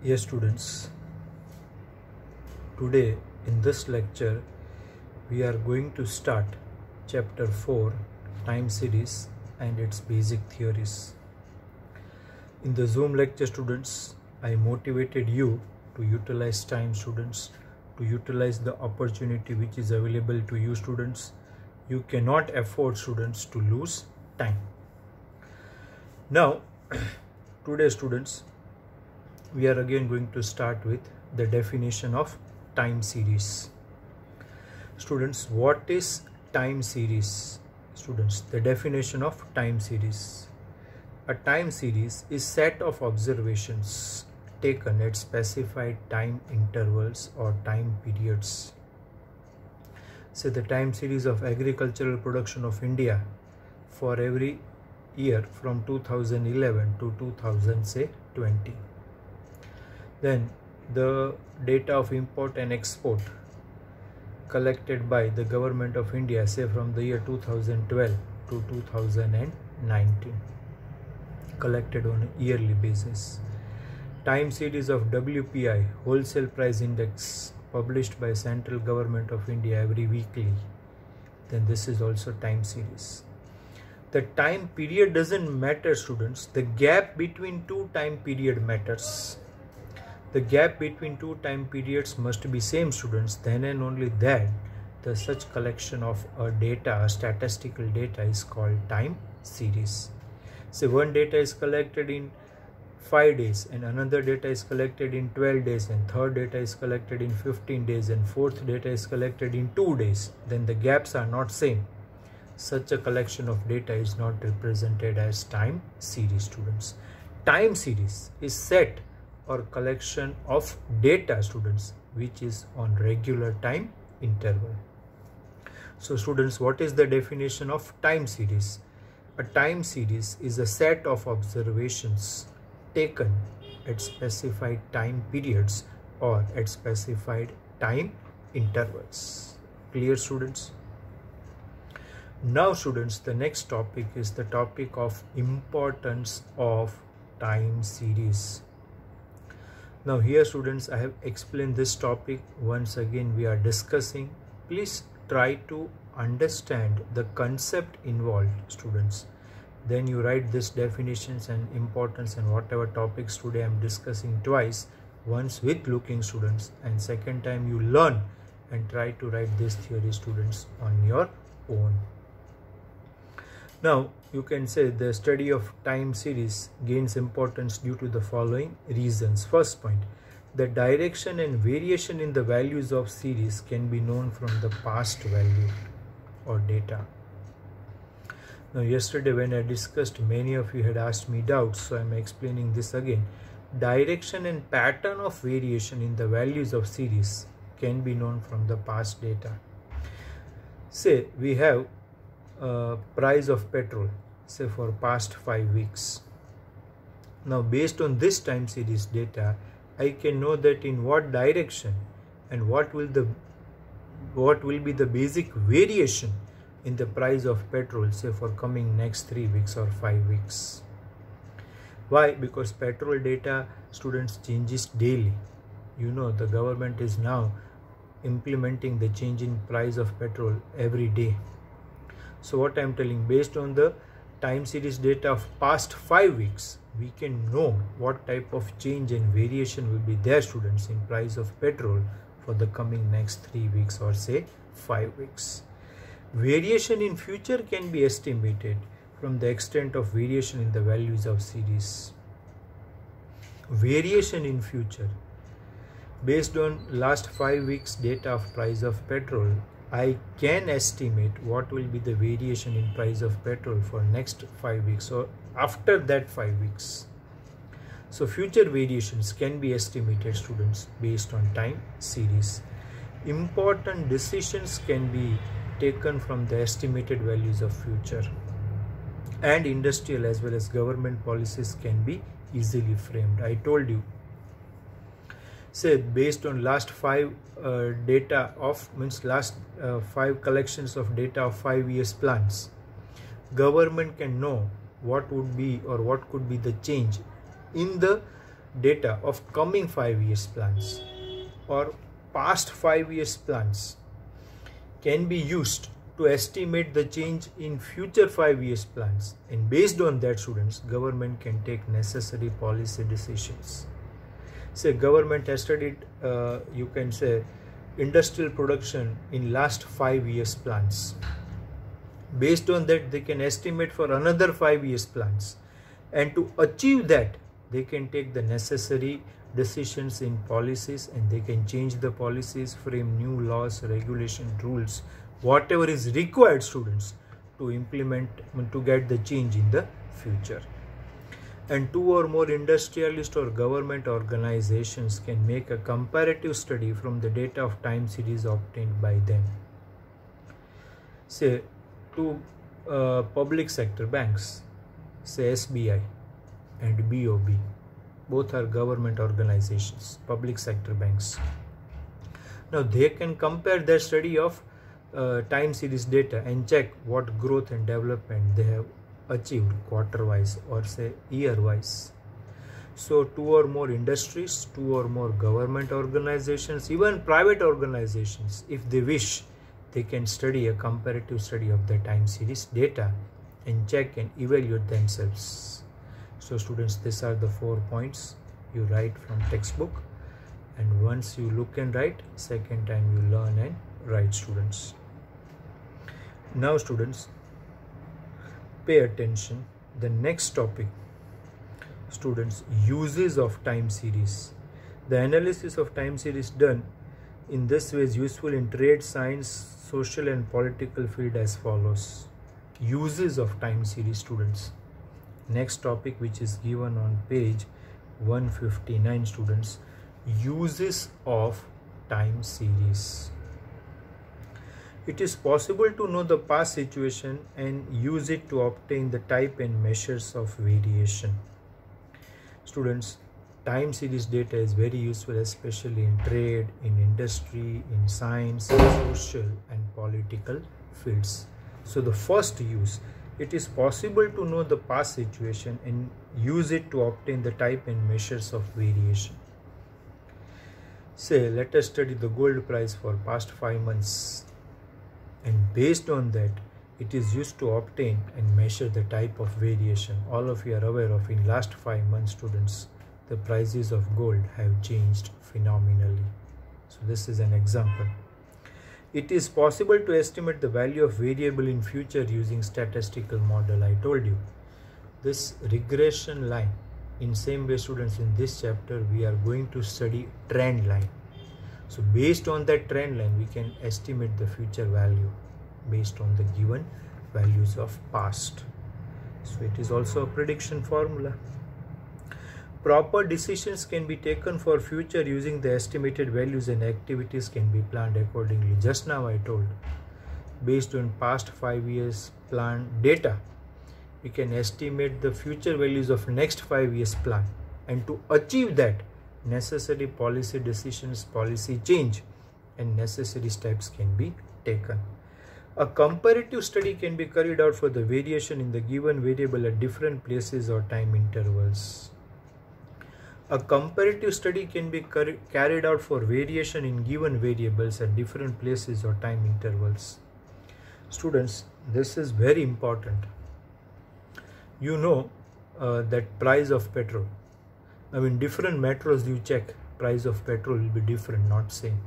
Yes, students, today in this lecture we are going to start chapter 4 time series and its basic theories. In the Zoom lecture, students, I motivated you to utilize time, students, to utilize the opportunity which is available to you, students. You cannot afford, students, to lose time. Now today, students, we are again going to start with the definition of time series. Students, what is time series? Students, the definition of time series. A time series is set of observations taken at specified time intervals or time periods. Say the time series of agricultural production of India for every year from 2011 to 2020. Then the data of import and export collected by the government of India, say from the year 2012 to 2019, collected on a yearly basis. Time series of WPI, wholesale price index, published by central government of India every weekly. Then this is also time series. The time period doesn't matter, students. The gap between two time period matters. The gap between two time periods must be same, students. Then and only then the such collection of data, statistical data, is called time series. So one data is collected in 5 days and another data is collected in 12 days and third data is collected in 15 days and fourth data is collected in 2 days. Then the gaps are not same. Such a collection of data is not represented as time series, students. Time series is set or collection of data, students, which is on regular time interval. So students, what is the definition of time series? A time series is a set of observations taken at specified time periods or at specified time intervals. Clear, students? Now, students, the next topic is the topic of importance of time series. Now here, students, I have explained this topic. Once again we are discussing. Please try to understand the concept involved, students. Then you write this definitions and importance and whatever topics today I am discussing twice. Once with looking, students, and second time you learn and try to write this theory, students, on your own. Now you can say the study of time series gains importance due to the following reasons. First point, the direction and variation in the values of series can be known from the past value or data. Now yesterday when I discussed, many of you had asked me doubts, so I am explaining this again. Direction and pattern of variation in the values of series can be known from the past data. Say we have price of petrol, say for past 5 weeks. Now based on this time series data, I can know that in what direction and what will be the basic variation in the price of petrol, say for coming next 3 weeks or 5 weeks. Why? Because petrol data, students, changes daily. You know, the government is now implementing the change in price of petrol every day. So what I am telling, based on the time series data of past 5 weeks, we can know what type of change and variation will be there, students, in price of petrol for the coming next 3 weeks or say 5 weeks. Variation in future can be estimated from the extent of variation in the values of series. Variation in future, based on last 5 weeks data of price of petrol, I can estimate what will be the variation in price of petrol for next 5 weeks or after that 5 weeks. So future variations can be estimated, students, based on time series. Important decisions can be taken from the estimated values of future, and industrial as well as government policies can be easily framed. I told you, say based on last 5 data of last 5 collections of data of 5 years plans, government can know what would be or what could be the change in the data of coming 5 years plans or past 5 years plans can be used to estimate the change in future 5 years plans, and based on that, students, government can take necessary policy decisions. Say government has studied, you can say, industrial production in last 5 years plans. Based on that, they can estimate for another 5 years plans, and to achieve that, they can take the necessary decisions in policies, and they can change the policies, frame new laws, regulation, rules, whatever is required, students, to implement, to get the change in the future. And 2 or more industrialist or government organizations can make a comparative study from the data of time series obtained by them. Say 2 public sector banks, say SBI and BOB, both are government organizations, public sector banks. Now they can compare their study of time series data and check what growth and development they have achieved quarter wise or say year wise. So 2 or more industries, 2 or more government organizations, even private organizations, if they wish, they can study a comparative study of the time series data and check and evaluate themselves. So students, these are the 4 points you write from textbook, and once you look and write, second time you learn and write, students. Now students, pay attention. The next topic, students, uses of time series. The analysis of time series done in this way is useful in trade, science, social and political field as follows. Uses of time series, students. Next topic, which is given on page 159, students, uses of time series. It is possible to know the past situation and use it to obtain the type and measures of variation. Students, time series data is very useful, especially in trade, in industry, in science, in social and political fields. So the first use, it is possible to know the past situation and use it to obtain the type and measures of variation. Say, let us study the gold price for past 5 months. And based on that, it is used to obtain and measure the type of variation. All of you are aware of, in last 5 months, students, the prices of gold have changed phenomenally. So this is an example. It is possible to estimate the value of variable in future using statistical model. I told you this regression line. In same way, students, in this chapter we are going to study trend line. So based on that trend line, we can estimate the future value based on the given values of past. So it is also a prediction formula. Proper decisions can be taken for future using the estimated values, and activities can be planned accordingly. Just now I told, based on past 5 years plan data, we can estimate the future values of next 5 years plan, and to achieve that, necessary policy decisions, policy change and necessary steps can be taken. A comparative study can be carried out for the variation in the given variable at different places or time intervals. A comparative study can be carried out for variation in given variables at different places or time intervals. Students, this is very important. You know that price of petrol. I mean, different metros you check, price of petrol will be different, not same.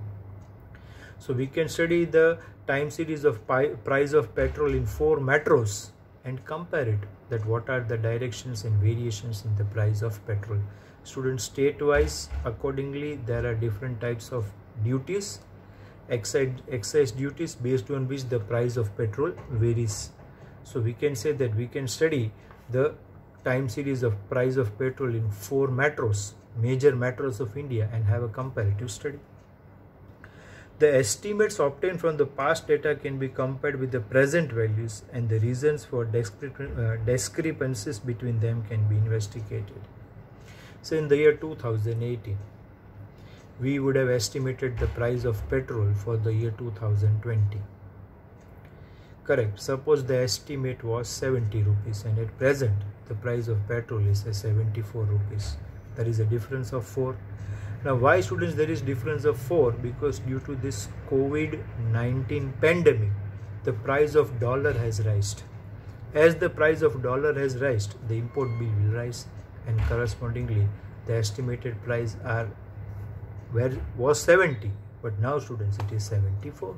So we can study the time series of price of petrol in 4 metros and compare it, that what are the directions and variations in the price of petrol. Students, state-wise, accordingly, there are different types of duties, excise duties, based on which the price of petrol varies. So we can say that we can study the time series of price of petrol in 4 metros, major metros of India, and have a comparative study. The estimates obtained from the past data can be compared with the present values, and the reasons for discrepancies between them can be investigated. So in the year 2018, we would have estimated the price of petrol for the year 2020. Correct. Suppose the estimate was 70 rupees, and at present the price of petrol is 74 rupees. There is a difference of 4. Now why, students, there is difference of 4? Because due to this COVID-19 pandemic, the price of dollar has risen. As the price of dollar has risen, the import bill will rise, and correspondingly the estimated price was 70, but now, students, it is 74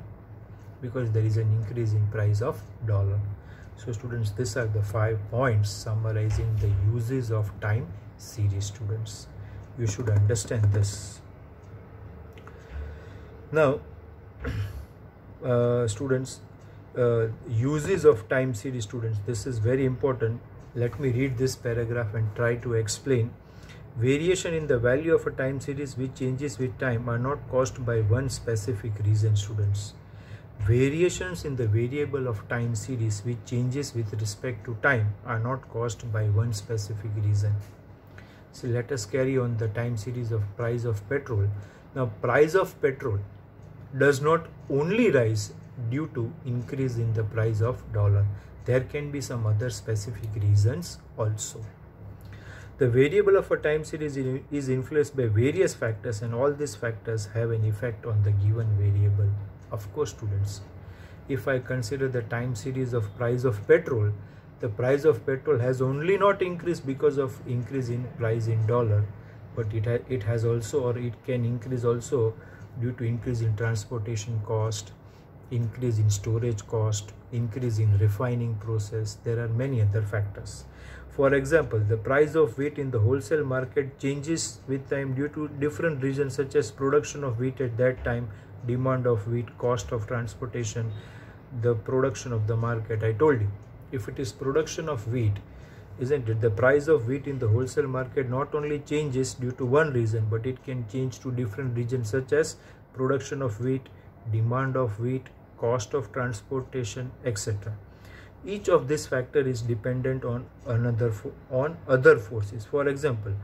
because there is an increase in price of dollar. So students, these are the 5 points summarizing the uses of time series. Students, you should understand this. Now students, uses of time series. Students, this is very important. Let me read this paragraph and try to explain. Variation in the value of a time series which changes with time are not caused by one specific reason. Students, variations in the variable of time series which changes with respect to time are not caused by one specific reason. So let us carry on the time series of price of petrol. Now price of petrol does not only rise due to increase in the price of dollar. There can be some other specific reasons also. The variable of a time series is influenced by various factors, and all these factors have an effect on the given variable. Of course, students, if I consider the time series of price of petrol, the price of petrol has only not increased because of increase in price in dollar, but it has also, or it can increase also due to increase in transportation cost, increase in storage cost, increase in refining process. There are many other factors. For example, the price of wheat in the wholesale market changes with time due to different reasons such as production of wheat at that time, demand of wheat, cost of transportation, the production of the market. I told you, if it is production of wheat, isn't it, the price of wheat in the wholesale market not only changes due to one reason, but it can change to different reasons such as production of wheat, demand of wheat, cost of transportation, etc. Each of these factors is dependent on other forces. For example,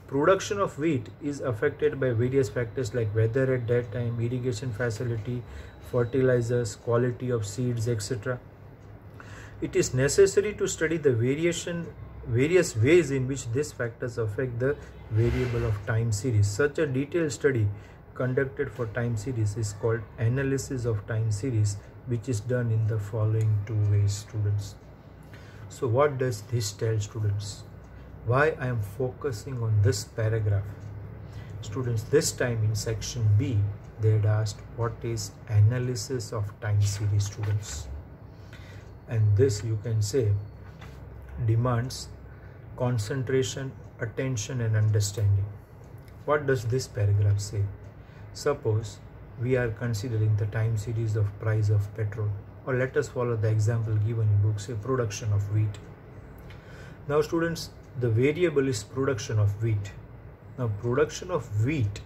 production of wheat is affected by various factors like weather at that time, irrigation facility, fertilizers, quality of seeds, etc. It is necessary to study the various ways in which these factors affect the variable of time series. Such a detailed study conducted for time series is called analysis of time series, which is done in the following 2 ways, students. So what does this tell, students? Why I am focusing on this paragraph? Students, this time in section B, they had asked what is analysis of time series, students. And this, you can say, demands concentration, attention and understanding. What does this paragraph say? Suppose we are considering the time series of price of petrol, or let us follow the example given in book, say production of wheat. Now students, the variable is production of wheat. Now production of wheat,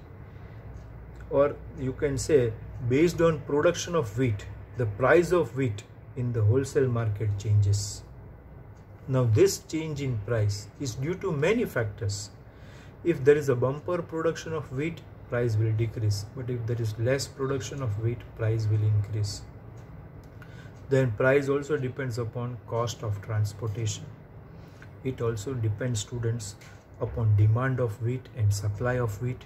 or you can say based on production of wheat, the price of wheat in the wholesale market changes. Now this change in price is due to many factors. If there is a bumper production of wheat, price will decrease, but if there is less production of wheat, price will increase. Then price also depends upon cost of transportation. It also depends, students, upon demand of wheat and supply of wheat.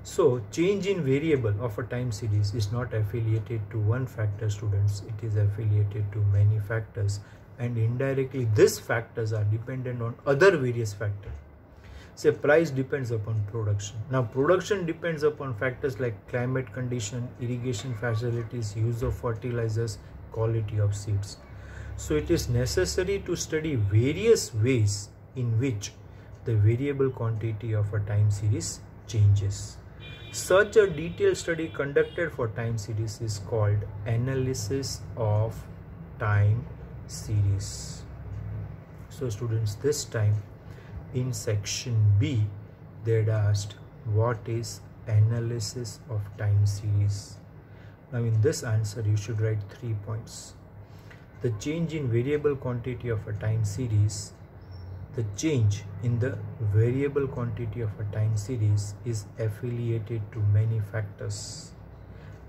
So change in variable of a time series is not affiliated to one factor, students. It is affiliated to many factors, and indirectly these factors are dependent on other various factors. Say price depends upon production. Now production depends upon factors like climate condition, irrigation facilities, use of fertilizers, quality of seeds. So it is necessary to study various ways in which the variable quantity of a time series changes. Such a detailed study conducted for time series is called analysis of time series. So students, this time in section B, they had asked what is analysis of time series. Now in this answer you should write 3 points. The change in variable quantity of a time series, the change in the variable quantity of a time series is affiliated to many factors,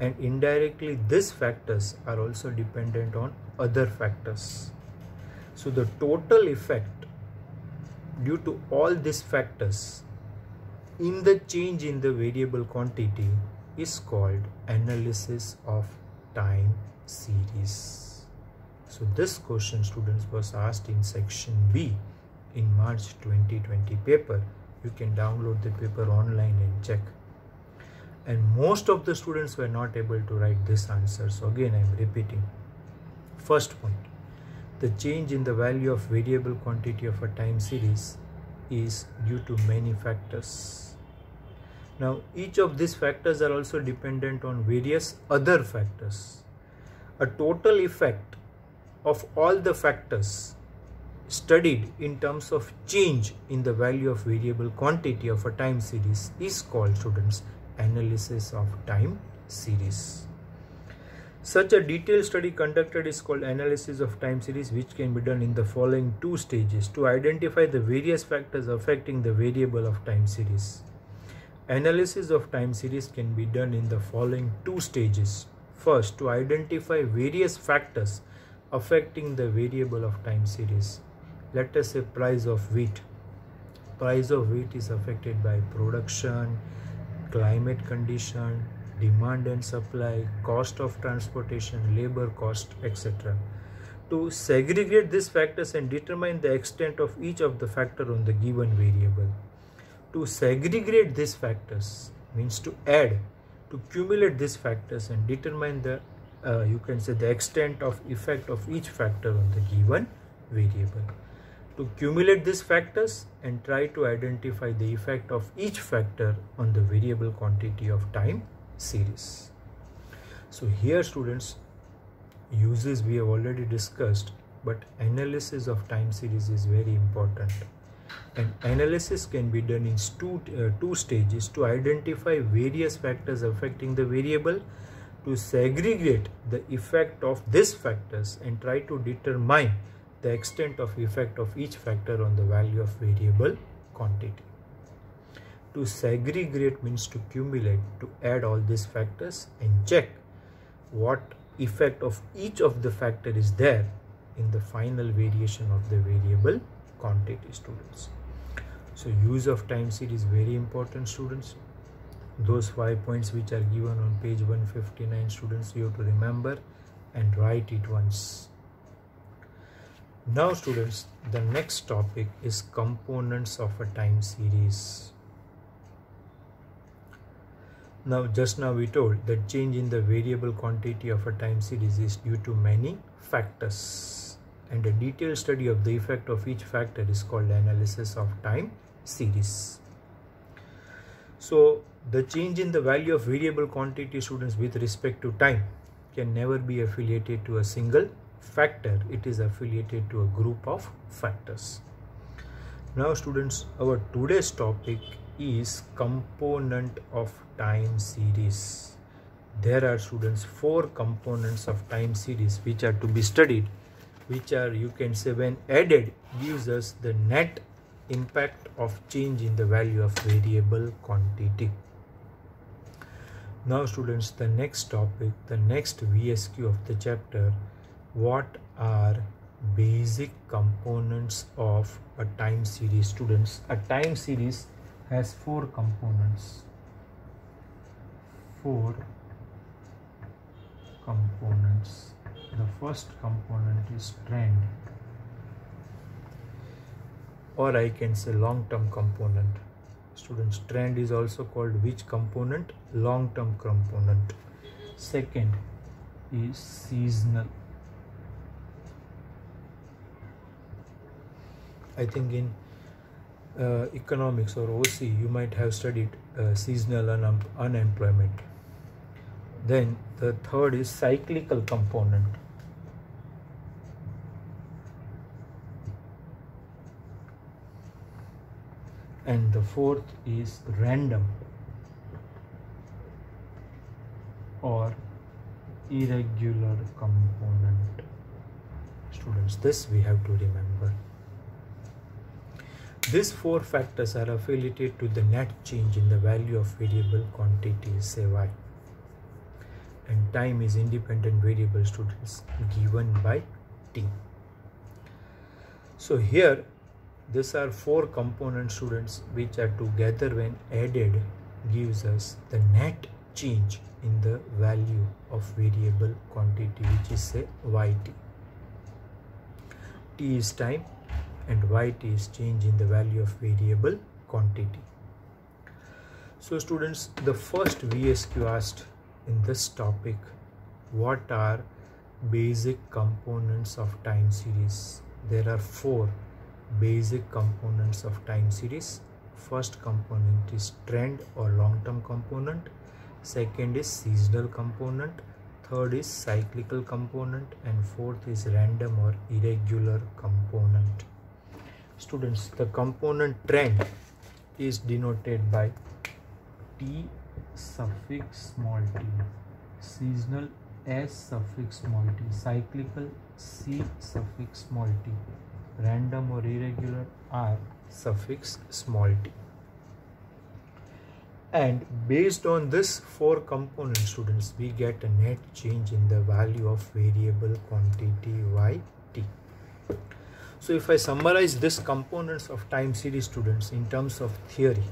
and indirectly these factors are also dependent on other factors. So the total effect due to all these factors in the change in the variable quantity is called analysis of time series. So this question, students, was asked in section B in March 2020 paper. You can download the paper online and check. And most of the students were not able to write this answer. So again, I am repeating. First point, the change in the value of variable quantity of a time series is due to many factors. Now, each of these factors are also dependent on various other factors. A total effect of all the factors studied in terms of change in the value of variable quantity of a time series is called, students, analysis of time series. Such a detailed study conducted is called analysis of time series, which can be done in the following two stages to identify the various factors affecting the variable of time series. Analysis of time series can be done in the following two stages. First, to identify various factors affecting the variable of time series. Let us say price of wheat. Price of wheat is affected by production, climate condition, demand and supply, cost of transportation, labor cost, etc. To segregate these factors and determine the extent of each of the factor on the given variable. To segregate these factors means to add, to cumulate these factors and determine the you can say the extent of effect of each factor on the given variable. To cumulate these factors and try to identify the effect of each factor on the variable quantity of time series. So here, students, uses we have already discussed, but analysis of time series is very important. And analysis can be done in two stages: to identify various factors affecting the variable, to segregate the effect of these factors and try to determine the extent of effect of each factor on the value of variable quantity. To segregate means to cumulate, to add all these factors and check what effect of each of the factor is there in the final variation of the variable quantity, students. So use of time series very important, students. Those 5 points which are given on page 159, students, you have to remember and write it once. Now, students, the next topic is components of a time series. Now, just now we told that change in the variable quantity of a time series is due to many factors, and a detailed study of the effect of each factor is called analysis of time series. So, the change in the value of variable quantity, students, with respect to time can never be affiliated to a single factor. It is affiliated to a group of factors. Now, students, our today's topic is component of time series. There are, students, 4 components of time series which are to be studied, which are, you can say, when added gives us the net impact of change in the value of variable quantity. Now, students, the next topic, the next VSQ of the chapter, what are basic components of a time series, students? A time series has 4 components. 4 components. The first component is trend, or I can say long-term component. Students, trend is also called which component? Long-term component. Second is seasonal. I think in economics or OC you might have studied seasonal unemployment. Then the third is cyclical component. And the fourth is random or irregular component. Students, this we have to remember. These 4 factors are affiliated to the net change in the value of variable quantity, say y. And time is independent variable, students, given by t. So here these are 4 component students which are together when added gives us the net change in the value of variable quantity, which is say yt. T is time and yt is change in the value of variable quantity. So students, the first VSQ asked in this topic, what are basic components of time series? There are 4 basic components of time series. First component is trend or long-term component, second is seasonal component, third is cyclical component, and fourth is random or irregular component. Students, the component trend is denoted by T suffix small t, seasonal S suffix small t, cyclical C suffix small t, random or irregular R suffix small t. And based on this 4 component students, we get a net change in the value of variable quantity yt. So if I summarize this components of time series students in terms of theory,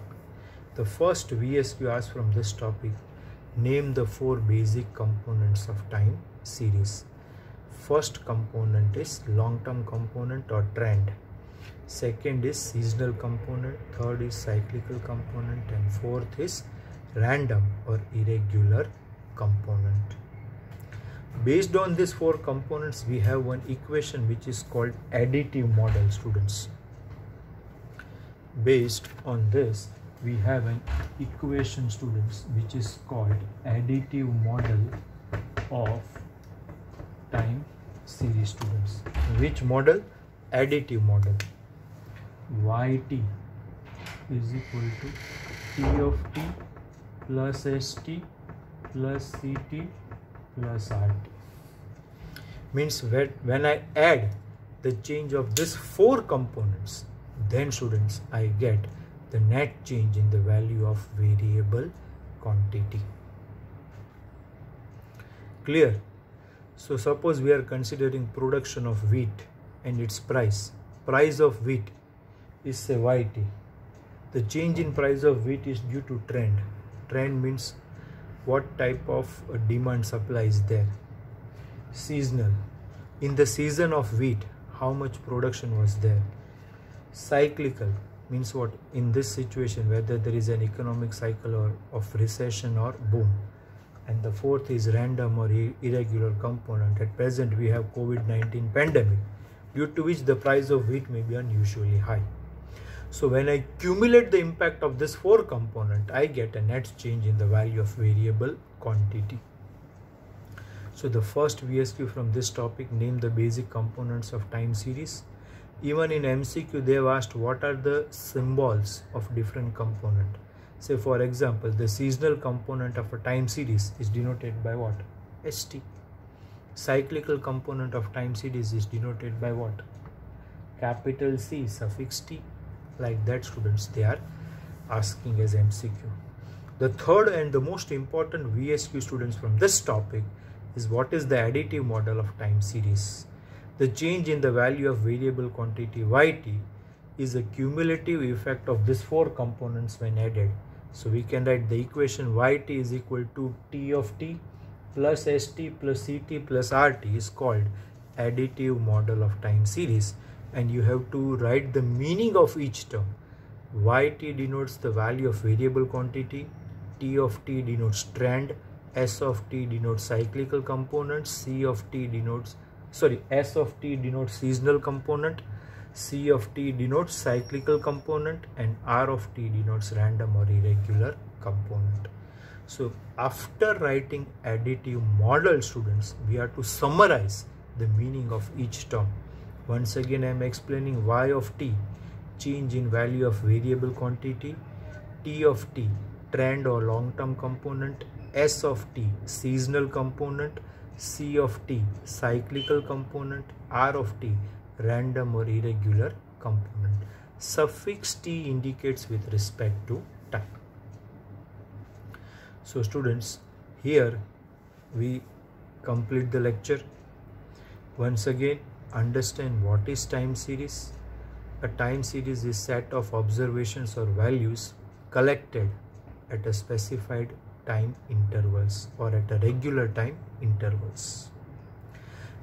the first VSQ asks from this topic, name the 4 basic components of time series. First component is long-term component or trend. Second is seasonal component, third is cyclical component, and fourth is random or irregular component. Based on these 4 components, we have one equation which is called additive model students. Based on this, we have an equation students which is called additive model of time series students. Which model? Additive model. Yt is equal to T of t plus st plus ct plus rt. Means when I add the change of these 4 components, then students I get the net change in the value of variable quantity. Clear? So suppose we are considering production of wheat and its price. Price of wheat is say yt. The change in price of wheat is due to trend. Trend means what type of demand supply is there. Seasonal. In the season of wheat, how much production was there. Cyclical means what? In this situation, whether there is an economic cycle or of recession or boom. And the fourth is random or irregular component. At present, we have COVID-19 pandemic, due to which the price of wheat may be unusually high. So when I cumulate the impact of this 4 component, I get a net change in the value of variable quantity. So the first VSQ from this topic, name the basic components of time series. Even in MCQ, they have asked what are the symbols of different component. Say for example, the seasonal component of a time series is denoted by what? ST. Cyclical component of time series is denoted by what? Capital C suffix T. Like that students, they are asking as MCQ. The third and the most important VSQ students from this topic is what is the additive model of time series. The change in the value of variable quantity yt is a cumulative effect of these 4 components when added. So we can write the equation yt is equal to T of t plus st plus ct plus rt is called additive model of time series, and you have to write the meaning of each term. Yt denotes the value of variable quantity, T of t denotes trend, S of t denotes cyclical component, S of t denotes seasonal component, C of t denotes cyclical component, and R of t denotes random or irregular component. So after writing additive model students, we have to summarize the meaning of each term. Once again I am explaining y of t, change in value of variable quantity, T of t, trend or long-term component, S of t, seasonal component, C of t, cyclical component, R of t, random or irregular component. Suffix t indicates with respect to time. So students, here we complete the lecture. Once again, understand what is time series, A time series is set of observations or values collected at a specified time intervals or at a regular time intervals.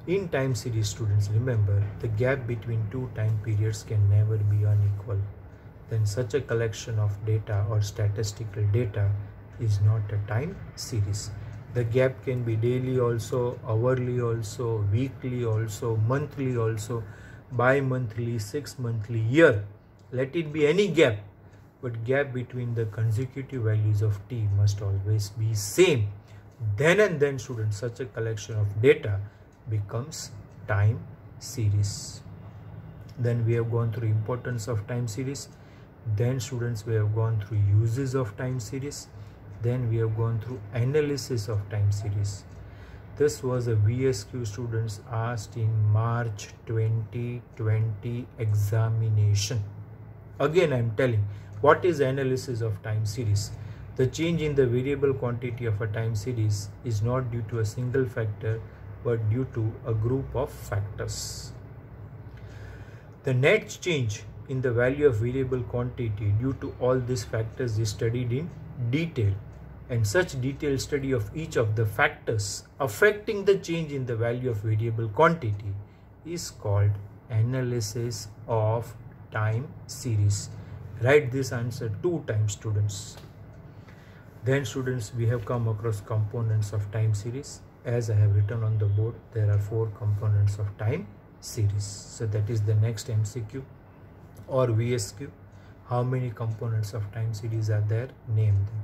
In time series, students, remember, the gap between two time periods can never be unequal. Then such a collection of data or statistical data is not a time series. The gap can be daily also, hourly also, weekly also, monthly also, bi-monthly, 6-monthly, year. Let it be any gap, but gap between the consecutive values of t must always be same. Then and then, students, such a collection of data becomes time series. Then we have gone through importance of time series. Then, students, we have gone through uses of time series. Then we have gone through analysis of time series. This was a VSQ, students, asked in March 2020 examination. Again, I am telling, what is analysis of time series? The change in the variable quantity of a time series is not due to a single factor, but due to a group of factors. The net change in the value of variable quantity due to all these factors is studied in detail, and such detailed study of each of the factors affecting the change in the value of variable quantity is called analysis of time series. Write this answer 2 times, students. Then, students, we have come across components of time series. As I have written on the board, there are 4 components of time series. So that is the next MCQ or VSQ. How many components of time series are there? Name them.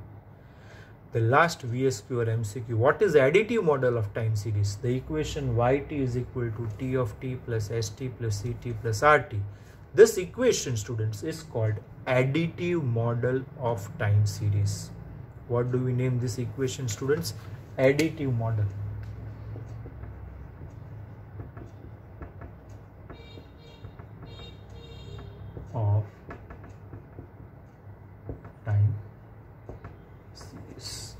The last VSQ or MCQ, what is the additive model of time series? The equation yt is equal to t of t plus st plus ct plus rt. This equation, students, is called additive model of time series. What do we name this equation, students? Additive model. Of time series.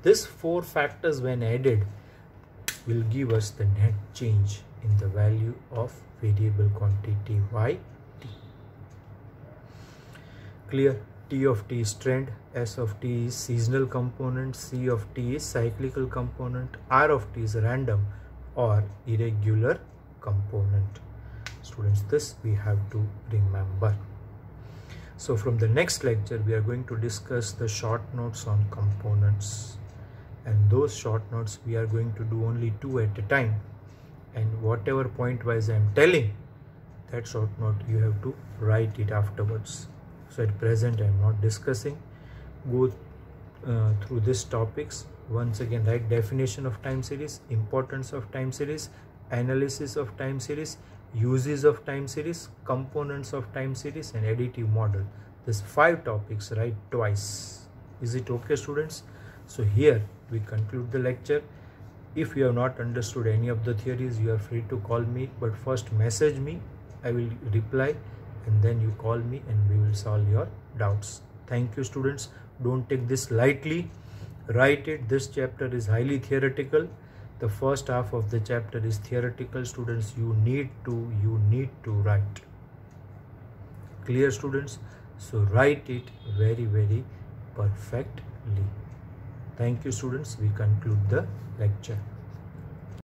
These 4 factors, when added, will give us the net change in the value of variable quantity yt. Clear? T of t is trend, S of t is seasonal component, C of t is cyclical component, R of t is random or irregular component. Students, this we have to remember. So from the next lecture, we are going to discuss the short notes on components, and those short notes we are going to do only 2 at a time, and whatever point wise I am telling, that short note you have to write it afterwards. So at present I am not discussing. Go through these topics once again. Write definition of time series, importance of time series, analysis of time series, uses of time series, components of time series, and additive model. These 5 topics write twice. Is it okay, students? So here we conclude the lecture. If you have not understood any of the theories, you are free to call me, but first message me. I will reply, and then you call me and we will solve your doubts. Thank you, students. Don't take this lightly. Write it. This chapter is highly theoretical. The first half of the chapter is theoretical, students. You need to write. Clear, students? So write it very, very perfectly. Thank you, students. We conclude the lecture.